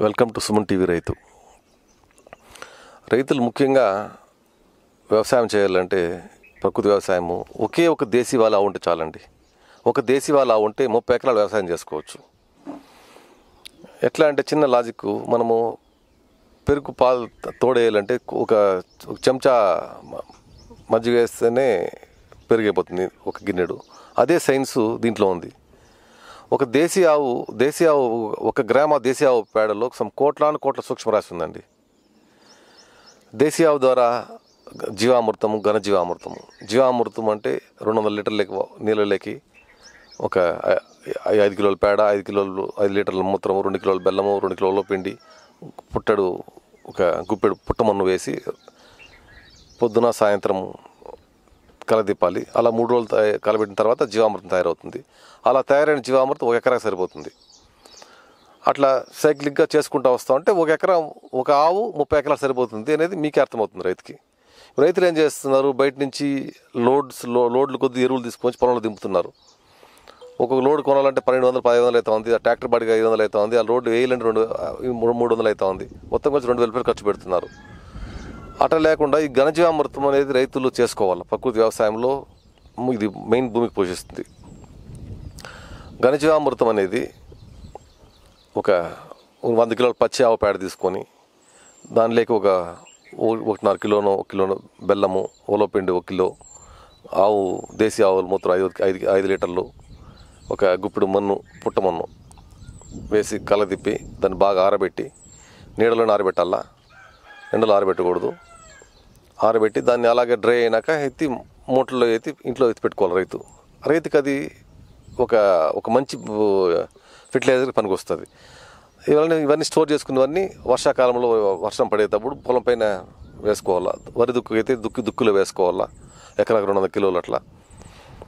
Welcome to సుమన్TV రైతు. రైతులు ముఖ్యంగా వ్యవసాయం చేయాలంటే ప్రకృతి వ్యవసాయము ఒకే ఒక దేశీవాళీ ఆవు ఉంటే చాలండి. ఒక దేశీవాళీ ఆవు ఉంటే 30 ఎకరాలు వ్యవసాయం చేసుకోవచ్చు. ఎట్లా అంటే చిన్న లాజిక్, మనము పెరుగు పాలు తోడేయాలంటే ఒక చెంచా మజ్జిగ వేస్తేనే పెరిగైపోతుంది ఒక గిన్నెడు. అదే సైన్సు దీంట్లో ఉంది. ఒక దేశీ ఆవు 1 గ్రామ దేశీ ఆవు పేడలో కోట్ల సూక్ష్మరాశి ఉందండి. దేశీ ఆవు ద్వారా జీవామృతము, జీవామృతం అంటే 200 లీటర్లకి నీళ్ళలోకి ఒక 5 కిలోల పేడ, 5 లీటర్ల మూత్రము, 2 కిలోల బెల్లము, 2 కిలోల పిండి, పుట్టడు ఒక గుప్పెడు పుట్టమన్ను వేసి పొద్దున సాయంత్రం కలదిప్పాలి. అలా 3 రోజులు కలబెట్టిన తర్వాత జీవామృతం తయారవుతుంది. అలా తయారైన జీవామృతం 1 ఎకరాకు సరిపోతుంది. అట్లా సైక్లిక్గా చేసుకుంటూ వస్తూ ఉంటే 1 ఎకరా ఒక ఆవు 30 ఎకరాలు సరిపోతుంది అనేది మీకే అర్థమవుతుంది రైతుకి. రైతులు ఏం చేస్తున్నారు, బయట నుంచి లోడ్లు కొద్ది ఎరువులు తీసుకొని పొలంలో దింపుతున్నారు. ఒక్కొక్క లోడ్ కొనాలంటే 1200-1500 అవుతా ఉంది. ఆ ట్రాక్టర్ బాడీకి 500 అవుతా ఉంది. ఆ లోడ్ వేయాలంటే 300 అవుతా ఉంది. మొత్తం కొంచెం 2000 రూపాయలు ఖర్చు పెడుతున్నారు. అట్లా లేకుండా ఈ ఘనజీవామృతం అనేది రైతులు చేసుకోవాలి. ప్రకృతి వ్యవసాయంలో ఇది మెయిన్ భూమికి పోషిస్తుంది. ఘనజీవామృతం అనేది ఒక 100 కిలోల పచ్చి ఆవు పేడ తీసుకొని దానిలోకి ఒక 1.5 కిలోను బెల్లము, ఓలోపిండి 1 కిలో, ఆవు దేశీ ఆవుల మూత్రం 5 లీటర్లు, ఒక గుప్పిడు మన్ను, పుట్టమన్ను వేసి కలదిప్పి దాన్ని బాగా ఆరబెట్టి, నీడలో ఆరబెట్టాలా, ఎండలో ఆరబెట్టకూడదు. ఆరబెట్టి దాన్ని అలాగే డ్రై అయినాక ఎత్తి మూటల్లో ఎత్తి ఇంట్లో ఎత్తి పెట్టుకోవాలి రైతుకి. అది ఒక మంచి ఫెర్టిలైజర్కి పనికి వస్తుంది. ఇవన్నీ స్టోర్ చేసుకున్నవన్నీ వర్షాకాలంలో వర్షం పడేటప్పుడు పొలం పైన వేసుకోవాలా. వరి దుక్కు అయితే దుక్కులో వేసుకోవాలా, ఎకరాకు 200 కిలోలు అట్లా.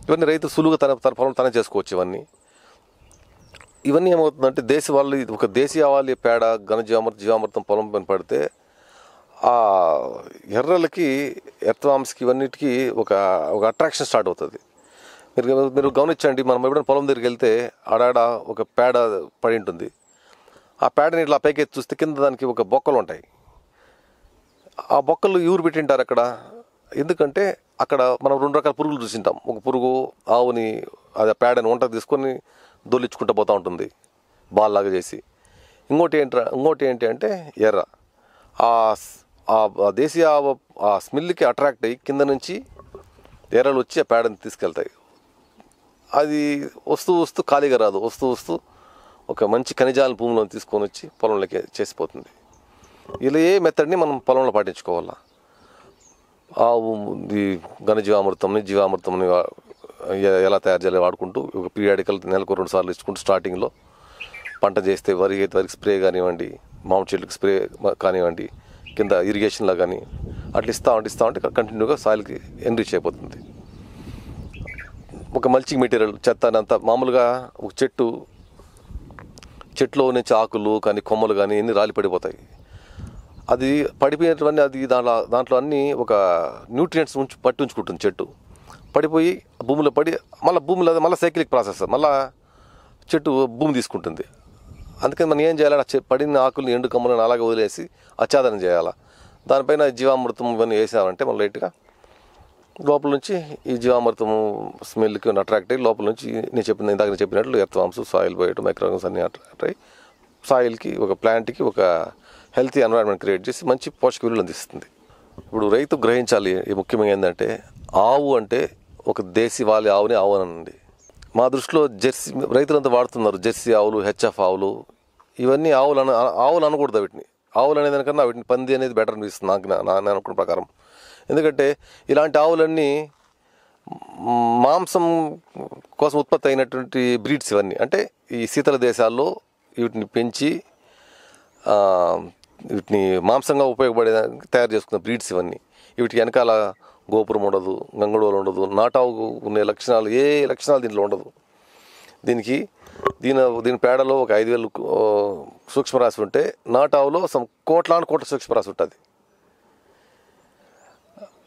ఇవన్నీ రైతు సులువుగా తన పొలం తనే చేసుకోవచ్చు. ఇవన్నీ ఏమవుతుందంటే ఒక దేశీ ఆవాలి పేడ జీవామృతం పొలం పైన పడితే ఆ ఎర్రలకి, ఎర్త్వామ్స్కి, ఇవన్నిటికీ ఒక అట్రాక్షన్ స్టార్ట్ అవుతుంది. మీరు గమనించండి, మనం ఎప్పుడైనా పొలం దగ్గరికి వెళ్తే ఆడాడ ఒక పేడ పడి ఉంటుంది. ఆ పేడని ఇట్లా పైకి ఎత్తి చూస్తే కింద దానికి ఒక బొక్కలు ఉంటాయి. ఆ బొక్కలు ఎవరు పెట్టింటారు అక్కడ? ఎందుకంటే అక్కడ మనం 2 రకాల పురుగులు చూసింటాం. ఒక పురుగు ఆవుని అది ఆ పేడని వంట తీసుకొని దొల్లించుకుంటూ పోతూ ఉంటుంది బాల్లాగా చేసి. ఇంకోటి ఏంటి అంటే ఎర్ర. ఆ దేశీ ఆవు ఆ స్మెల్కి అట్రాక్ట్ అయ్యి కింద నుంచి ఎర్రలు వచ్చి ఆ పేడని తీసుకెళ్తాయి. అది వస్తూ ఖాళీగా రాదు, వస్తూ ఒక మంచి ఖనిజాలను భూమిలో తీసుకొని వచ్చి పొలంలోకి చేసిపోతుంది. ఇలా ఏ మెథడ్ని మనం పొలంలో పాటించుకోవాలా. ఆవు జీవామృతంని ఎలా తయారు చేయాలి వాడుకుంటూ ఒక పీరియాడికల్ నెలకు 2 సార్లు ఇచ్చుకుంటూ స్టార్టింగ్లో పంట చేస్తే వరికి స్ప్రే కానివ్వండి, మామిడి చెట్లకు స్ప్రే కానివ్వండి, కింద ఇరిగేషన్లో కానీ అట్లా ఇస్తూ ఉంటే కంటిన్యూగా సాయిల్కి ఎన్రిచ్ అయిపోతుంది. ఒక మల్చింగ్ మెటీరియల్ చెత్త అంతా మామూలుగా ఒక చెట్లో నుంచి ఆకులు కానీ కొమ్మలు కానీ అన్ని రాలి పడిపోతాయి. అది పడిపోయినటువంటి అది దాంట్లో అన్నీ ఒక న్యూట్రియంట్స్ పట్టి ఉంచుకుంటుంది. చెట్టు పడిపోయి భూమిలో పడి మళ్ళీ సైక్లిక్ ప్రాసెస్, మళ్ళీ చెట్టు భూమి తీసుకుంటుంది. అందుకని మనం ఏం చేయాలి, పడిన ఆకులు ఎండు కొమ్మలను అలాగే వదిలేసి ఆచ్ఛాదనం చేయాలి. దానిపైన జీవామృతం ఇవన్నీ వేసామంటే మనం లైట్గా లోపల నుంచి ఈ జీవామృతం స్మెల్కి అట్రాక్ట్ అయ్యి లోపల నుంచి ఇందాక నేను చెప్పినట్లు ఎర్త్వామ్స్, సాయిల్ బయట మైక్రోఆర్గానిజమ్స్ అన్నీ అట్రాక్ట్ అయ్యి సాయిల్కి, ఒక ప్లాంట్కి ఒక హెల్తీ ఎన్వైరన్మెంట్ క్రియేట్ చేసి మంచి పోషక విలువలు అందిస్తుంది. ఇప్పుడు రైతు గ్రహించాలి ముఖ్యంగా ఏంటంటే, ఆవు అంటే ఒక దేశీవాళీ ఆవుని ఆవు అనండి. మా దృష్టిలో జెర్సీ రైతులంతా వాడుతున్నారు. జెర్సీ ఆవులు, హెచ్ఎఫ్ ఆవులు, ఇవన్నీ ఆవులు అనకూడదు. ఆవులు అనేది కన్నా వీటిని పంది అనేది బెటర్ అనిపిస్తుంది నేను అనుకున్న ప్రకారం. ఎందుకంటే ఇలాంటి ఆవులన్నీ మాంసం కోసం ఉత్పత్తి అయినటువంటి బ్రీడ్స్ ఇవన్నీ. అంటే ఈ శీతల దేశాల్లో వీటిని పెంచి వీటిని మాంసంగా ఉపయోగపడేదానికి తయారు చేసుకున్న బ్రీడ్స్ ఇవన్నీ. వీటికి వెనకాల గోపురం ఉండదు, గంగడోలు ఉండదు, నాటావుకు ఉండే లక్షణాలు ఏ లక్షణాలు దీంట్లో ఉండదు. దీని పేడలో ఒక 5000 సూక్ష్మరాశి ఉంటే నాటావులో కోట్ల సూక్ష్మరాశి ఉంటుంది.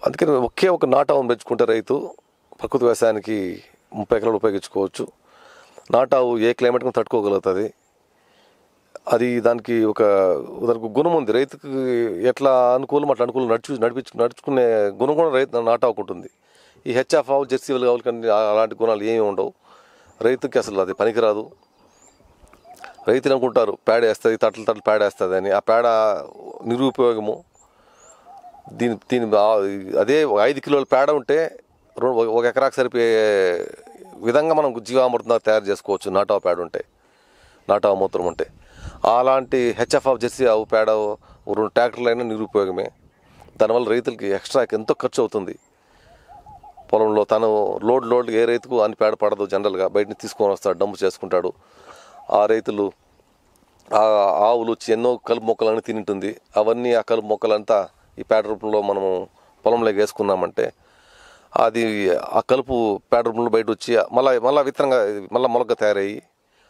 అందుకని ఒకే ఒక నాటావును పెంచుకుంటే రైతు ప్రకృతి వ్యవసాయానికి 30 ఎకరాలు ఉపయోగించుకోవచ్చు. నాటావు ఏ క్లైమేట్కి తట్టుకోగలుగుతుంది. అది దానికి దానికి గుణం ఉంది. రైతుకి ఎట్లా అనుకూలం అట్లా అనుకూలం నడుచుకునే గుణం కూడా రైతు నాటావుకు ఉంటుంది. ఈ హెచ్ఎఫ్ ఆవు జెర్సీ ఆవులు కానీ అలాంటి గుణాలు ఏమీ ఉండవు. రైతుకి అసలు అది పనికిరాదు. రైతులు అనుకుంటారు పేడ వేస్తుంది, తట్టలు పేడ వేస్తుంది అని. ఆ పేడ నిరుపయోగము. దీని అదే 5 కిలోల పేడ ఉంటే 1 ఎకరాకు సరిపోయే విధంగా మనం జీవామృతం తయారు చేసుకోవచ్చు. నాటావు పేడ ఉంటే, నాటావు మూత్రం ఉంటే. అలాంటి హెచ్ఎఫ్ ఆఫ్ జెర్సీ ఆవు పేడ 2 ట్రాక్టర్లు అయినా నిరుపయోగమే. దానివల్ల రైతులకి ఎక్స్ట్రా ఎంతో ఖర్చు అవుతుంది. పొలంలో తను లోడ్ ఏ రైతుకు అన్ని పేడ పడదు. జనరల్గా బయట నుంచి తీసుకొని వస్తాడు, డంప్ చేసుకుంటాడు. ఆ రైతులు ఆ ఆవులు ఎన్నో కలుపు మొక్కలన్నీ తింటుంది. అవన్నీ ఆ కలుపు మొక్కలంతా ఈ పేడ రూపంలో మనము పొలంలోకి వేసుకున్నామంటే అది ఆ కలుపు పేడ రూపంలో బయట వచ్చి మళ్ళీ విత్తనంగా మళ్ళీ మొలక తయారయ్యి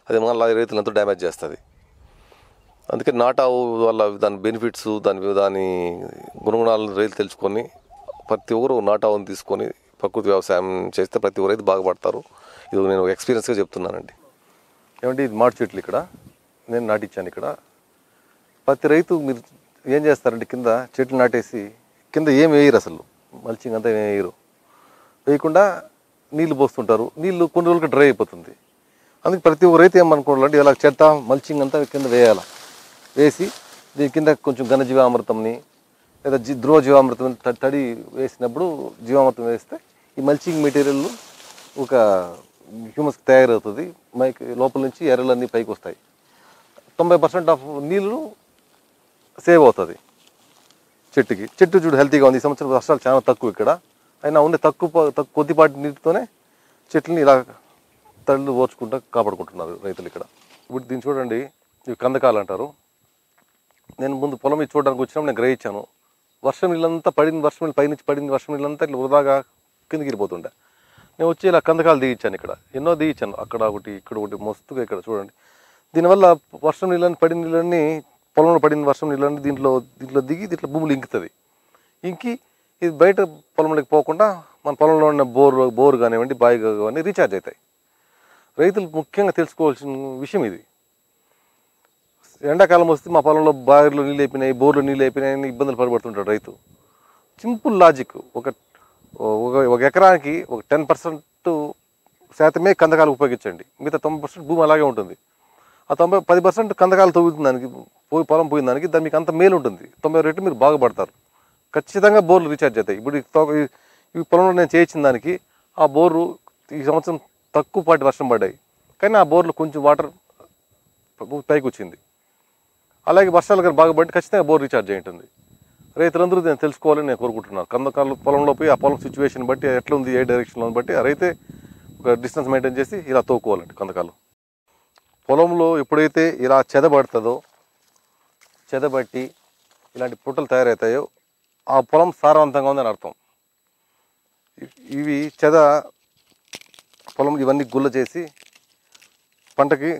అది మళ్ళీ రైతులు ఎంతో డ్యామేజ్ చేస్తుంది. అందుకే నాటావు వల్ల దాని బెనిఫిట్స్ దాని గుణగుణాలను రైతులు తెలుసుకొని ప్రతి ఒక్కరు నాటావుని తీసుకొని ప్రకృతి వ్యవసాయం చేస్తే ప్రతి ఒక్కరు రైతు బాగుపడతారు. ఇది నేను ఎక్స్పీరియన్స్గా చెప్తున్నానండి. ఏమంటే ఇది మామిడి చెట్లు ఇక్కడ నేను నాటించాను. ఇక్కడ ప్రతి రైతు మీరు ఏం చేస్తారంటే కింద చెట్లు నాటేసి కింద ఏం వేయరు, అసలు మల్చింగ్ అంతా ఏం వేయరు. వేయకుండా నీళ్లు పోస్తుంటారు. నీళ్లు కొన్ని రోజులకి డ్రై అయిపోతుంది. అందుకే ప్రతి ఒక్క రైతు ఏమనుకోవాలంటే ఇలా చెత్త మల్చింగ్ అంతా కింద వేయాలి. వేసి దీని కింద కొంచెం ఘనజీవామృతంని లేదా ధ్రువ జీవామృతం తడి వేసినప్పుడు జీవామృతం వేస్తే ఈ మల్చింగ్ మెటీరియల్ ఒక హ్యూమస్ తయారవుతుంది. లోపల నుంచి ఎర్రలన్నీ పైకి వస్తాయి. 90% ఆఫ్ నీళ్ళు సేవ్ అవుతుంది చెట్టుకి. చెట్టు చూడు హెల్తీగా ఉంది. ఈ సంవత్సరం వర్షాలు చాలా తక్కువ ఇక్కడ. అయినా ఉండే కొద్దిపాటి నీటితోనే చెట్లని ఇలా తళ్ళు ఓర్చుకుంటూ కాపాడుకుంటున్నారు రైతులు ఇక్కడ. ఇప్పుడు దీన్ని చూడండి, ఇవి కందకాలు అంటారు. నేను ముందు పొలం చూడడానికి వచ్చినప్పుడు నేను గ్రహించాను. వర్షం నీళ్ళంతా వర్షం నీళ్ళు పైనుంచి పడింది. వర్షం నీళ్ళంతా ఇట్లా వృధాగా కిందకి వెళ్ళిపోతుండే. నేను వచ్చి ఇలా కందకాలు దిగించాను. ఇక్కడ ఎన్నో దిగించాను. అక్కడ ఒకటి, ఇక్కడ ఒకటి, మస్తుగా ఇక్కడ చూడండి. దీనివల్ల వర్షం నీళ్ళని పడిన నీళ్ళని పొలంలో పడిన వర్షం నీళ్ళని దీంట్లో దిగి దీంట్లో భూములు ఇంకుతుంది. ఇంకి ఇది బయట పొలంలోకి పోకుండా మన పొలంలో ఉన్న బోరు కానివ్వండి, బావి కానివ్వండి రీఛార్జ్ అవుతాయి. రైతులు ముఖ్యంగా తెలుసుకోవాల్సిన విషయం ఇది. ఎండాకాలం వస్తే మా పొలంలో బావిలో నీళ్ళు అయిపోయినాయి, బోర్లో నీళ్ళు అయిపోయినాయని ఇబ్బందులు పడబడుతుంటాడు రైతు. Simple logic. ఒక ఎకరానికి 10% కందకాలు ఉపయోగించండి. మిగతా 90% భూమి అలాగే ఉంటుంది. ఆ 10% కందకాలు తవ్వుతుంది దానికి, పొలం పోయిన దానికి మీకు అంత మేలు ఉంటుంది. 90 రెట్లు మీరు బాగుపడతారు. ఖచ్చితంగా బోర్లు రీఛార్జ్ అవుతాయి. ఇప్పుడు ఈ పొలంలో నేను చేయించిన దానికి ఆ బోర్లు ఈ సంవత్సరం తక్కువపాటి వర్షం పడ్డాయి, కానీ ఆ బోర్లు కొంచెం వాటర్ పైకి వచ్చింది. అలాగే వర్షాలు కానీ బాగా పడి ఖచ్చితంగా బోర్ రీఛార్జ్ అయి ఉంటుంది. రైతులందరూ నేను తెలుసుకోవాలని నేను కోరుకుంటున్నాను. కందకాలు పొలంలో పోయి ఆ పొలం సిచ్యువేషన్ బట్టి ఎట్లా ఉంది, ఏ డైరెక్షన్లో బట్టి ఆ రైతే ఒక డిస్టెన్స్ మెయింటైన్ చేసి ఇలా తోకోవాలండి కందకాలు. పొలంలో ఎప్పుడైతే ఇలా చెదబట్టి ఇలాంటి పుట్టలు తయారవుతాయో ఆ పొలం సారవంతంగా ఉందని అర్థం. ఇవి పొలం ఇవన్నీ గుల్ల చేసి పంటకి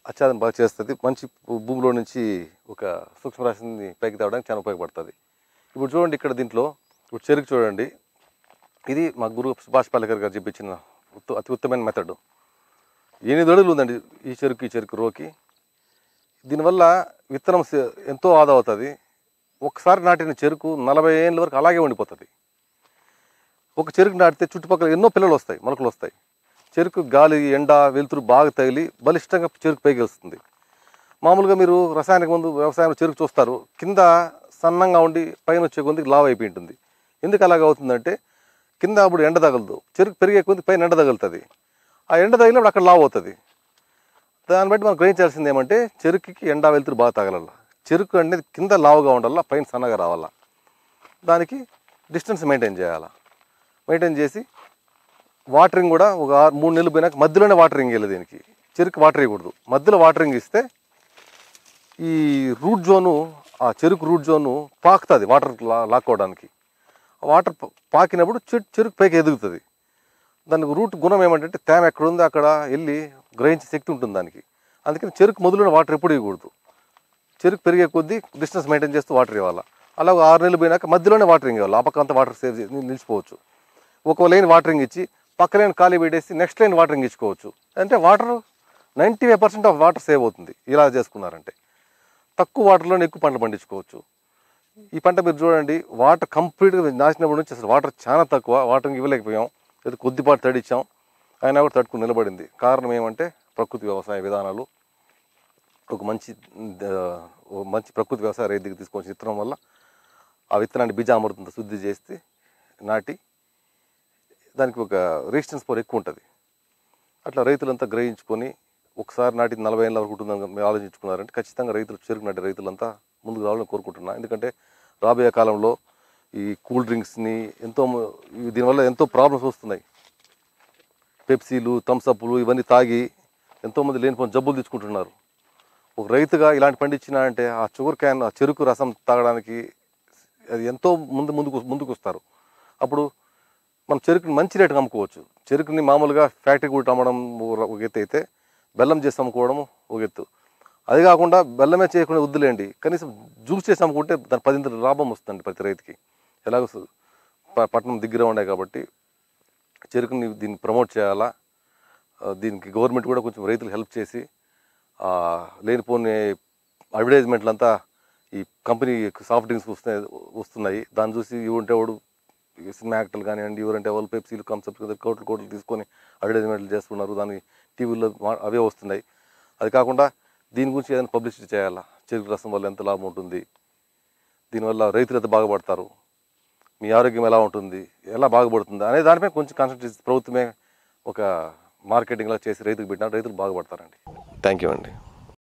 ఆచ్ఛాదన బాగా చేస్తుంది. మంచి భూమిలో నుంచి ఒక సూక్ష్మరాశిని పైకి తేవడానికి చాలా ఉపయోగపడుతుంది. ఇప్పుడు చూడండి, ఇక్కడ దీంట్లో ఇప్పుడు చెరుకు చూడండి. ఇది మా గురువు సుభాష్ పాలేకర్ గారు చెప్పించిన అతి ఉత్తమమైన మెథడ్. 8 అడుగులు ఉందండి ఈ చెరుకు రోకి. దీనివల్ల విత్తనం ఎంతో ఆదా అవుతుంది. ఒకసారి నాటిన చెరుకు 40 ఏళ్ళ వరకు అలాగే ఉండిపోతుంది. ఒక చెరుకు నాటితే చుట్టుపక్కల ఎన్నో పిల్లలు వస్తాయి, మొలకలు వస్తాయి. చెరుకు గాలి, ఎండ, వెలుతురు బాగా తగిలి బలిష్టంగా చెరుకు పైకి వస్తుంది. మామూలుగా మీరు రసాయనిక మందు వ్యవసాయంలో చెరుకు చూస్తారు, కింద సన్నంగా ఉండి పైన వచ్చే కొద్దికి లావ్ అయిపోయి ఉంటుంది. ఎందుకు అలాగ అవుతుందంటే కింద అప్పుడు ఎండ తగలదు, చెరుకు పెరిగే కొద్ది పైన ఎండ తగులుతుంది. ఆ ఎండ తగిలినప్పుడు అక్కడ లావ్ అవుతుంది. దాన్ని బట్టి మనం గ్రహించాల్సింది ఏమంటే చెరుకుకి ఎండ వెలుతురు బాగా తగలాల. చెరుకు అనేది కింద లావుగా ఉండాలా, పైన సన్నగా రావాలా. దానికి డిస్టెన్స్ మెయింటైన్ చేయాలా. మెయింటైన్ చేసి వాటరింగ్ కూడా ఒక 3 నెలలు పోయినాక మధ్యలోనే వాటరింగ్ వేయాలి. దీనికి చెరుకు వాటర్ వేయకూడదు. మధ్యలో వాటరింగ్ ఇస్తే ఈ రూట్ జోను, ఆ చెరుకు రూట్ జోను పాకుతుంది వాటర్ లాక్కోవడానికి. వాటర్ పాకినప్పుడు చెరుకు పైకి ఎదుగుతుంది. దానికి రూట్ గుణం ఏమంటే తేమ ఎక్కడ ఉందో అక్కడ వెళ్ళి గ్రహించే శక్తి ఉంటుంది దానికి. అందుకని చెరుకు మొదలున్న వాటర్ ఎప్పుడు వేయకూడదు. చెరుకు పెరిగే కొద్దీ డిస్టెన్స్ మెయింటైన్ చేస్తూ వాటర్ ఇవ్వాలి. అలా 6 నెలలు పోయినాక మధ్యలోనే వాటరింగ్ ఇవ్వాలి. ఆ పక్క అంతా వాటర్ సేవ్ చేసి నిలిచిపోవచ్చు. ఒక లైన్ వాటరింగ్ ఇచ్చి పక్క లైన్ ఖాళీ పెట్టేసి నెక్స్ట్ లైన్ వాటరింగ్ ఇచ్చుకోవచ్చు. అంటే వాటర్ 95% ఆఫ్ వాటర్ సేవ్ అవుతుంది ఇలా చేసుకున్నారంటే. తక్కువ వాటర్లోనే ఎక్కువ పంటలు పండించుకోవచ్చు. ఈ పంట మీరు చూడండి, వాటర్ కంప్లీట్గా నాశనప్పటి నుంచి అసలు వాటర్ చాలా తక్కువ, వాటర్ ఇవ్వలేకపోయాం, లేదా కొద్దిపాటు తడిచ్చాం, అయినా కూడా తట్టుకుని నిలబడింది. కారణం ఏమంటే ప్రకృతి వ్యవసాయ విధానాలు. ఒక మంచి ప్రకృతి వ్యవసాయ రైతు దగ్గర తీసుకొచ్చిన విత్తనం వల్ల ఆ విత్తనాన్ని బీజామృతంతో శుద్ధి చేస్తే నాటి దానికి ఒక రెసిస్టెన్స్ పవర్ ఎక్కువ ఉంటుంది. అట్లా రైతులంతా గ్రహించుకొని ఒకసారి నాటి 40 ఏళ్ళ వరకు ఉంటుందని మీరు ఆలోచించుకున్నారంటే ఖచ్చితంగా రైతులు, చెరుకు నాటి రైతులంతా ముందుకు రావాలని కోరుకుంటున్నా. ఎందుకంటే రాబోయే కాలంలో ఈ కూల్ డ్రింక్స్ని దీనివల్ల ఎంతో ప్రాబ్లమ్స్ వస్తున్నాయి. పెప్సీలు, థమ్స్అప్లు ఇవన్నీ తాగి ఎంతోమంది లేనిపోయిన జబ్బులు తెచ్చుకుంటున్నారు. ఒక రైతుగా ఇలాంటి పండించినా అంటే ఆ షుగర్ క్యాన్, ఆ చెరుకు రసం తాగడానికి అది ఎంతో ముందుకు వస్తారు. అప్పుడు మనం చెరుకుని మంచి రేటుకి అమ్ముకోవచ్చు. చెరుకుని మామూలుగా ఫ్యాక్టరీ కూడా అమ్మడం ఒక ఎత్తు అయితే, బెల్లం చేసి అమ్ముకోవడం ఒక ఎత్తు. అది కాకుండా బెల్లమే చేయకుండా వద్దులేండి, కనీసం జ్యూస్ చేసి అమ్ముకుంటే దాని 10 లాభం వస్తుంది ప్రతి రైతుకి. ఎలాగో పట్టణం దగ్గర ఉన్నాయి కాబట్టి చెరుకుని దీన్ని ప్రమోట్ చేయాలా. దీనికి గవర్నమెంట్ కూడా కొంచెం రైతులకు హెల్ప్ చేసి లేనిపోని అడ్వర్టైజ్మెంట్లంతా ఈ కంపెనీ సాఫ్ట్ డ్రింక్స్ వస్తున్నాయి, దాన్ని చూసి ఇవంటే వాడు సినిమా యాక్టర్లు కానివ్వండి, ఎవరంటే వాళ్ళు పెప్సీలు, కన్సెప్ట్ కోట్లు తీసుకొని అడ్వర్టైజ్మెంట్లు చేస్తున్నారు, దాని టీవీలో అవే వస్తున్నాయి. అది కాకుండా దీని గురించి ఏదైనా పబ్లిసిటీ చేయాలా, చెరుకు రసం వల్ల ఎంత లాభం ఉంటుంది, దీనివల్ల రైతులు ఎంత బాగుపడతారు, మీ ఆరోగ్యం ఎలా ఉంటుంది, ఎలా బాగుపడుతుంది అనే దానిపై కొంచెం కాన్సన్ట్రేట్ ప్రభుత్వమే ఒక మార్కెటింగ్లా చేసి రైతుకు పెట్టినా రైతులు బాగుపడతారండి. థ్యాంక్ యూ అండి.